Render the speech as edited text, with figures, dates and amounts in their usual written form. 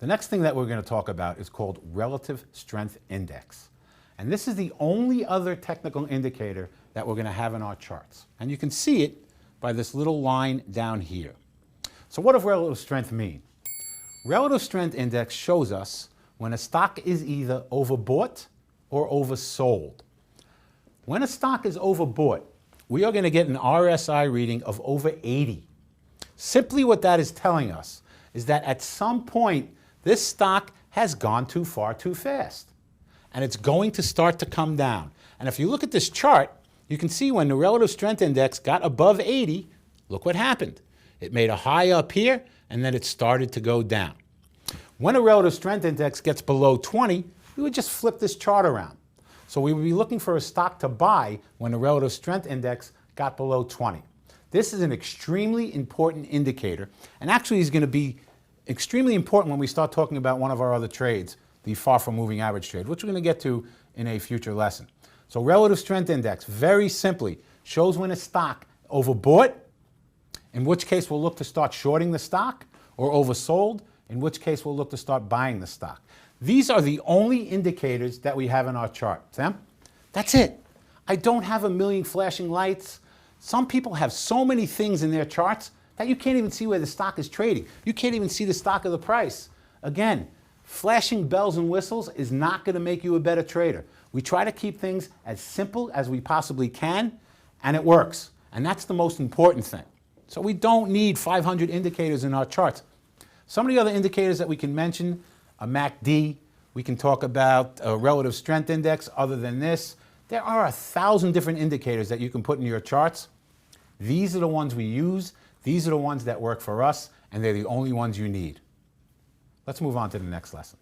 The next thing that we're going to talk about is called relative strength index. And this is the only other technical indicator that we're going to have in our charts. And you can see it by this little line down here. So what does relative strength mean? Relative strength index shows us when a stock is either overbought or oversold. When a stock is overbought, we are going to get an RSI reading of over 80. Simply what that is telling us is that at some point, this stock has gone too far too fast. And it's going to start to come down. And if you look at this chart, you can see when the relative strength index got above 80, look what happened. It made a high up here, and then it started to go down. When a relative strength index gets below 20, we would just flip this chart around. So we would be looking for a stock to buy when the relative strength index got below 20. This is an extremely important indicator, and actually is going to be extremely important when we start talking about one of our other trades, the far from moving average trade, which we're going to get to in a future lesson. So relative strength index, very simply, shows when a stock overbought, in which case we'll look to start shorting the stock, or oversold, in which case we'll look to start buying the stock. These are the only indicators that we have in our chart. Sam? That's it. I don't have a million flashing lights. Some people have so many things in their charts that you can't even see where the stock is trading. You can't even see the stock of the price. Again, flashing bells and whistles is not going to make you a better trader. We try to keep things as simple as we possibly can, and it works. And that's the most important thing. So we don't need 500 indicators in our charts. Some of the other indicators that we can mention, a MACD, we can talk about a relative strength index. Other than this, there are 1,000 different indicators that you can put in your charts. These are the ones we use. These are the ones that work for us, and they're the only ones you need. Let's move on to the next lesson.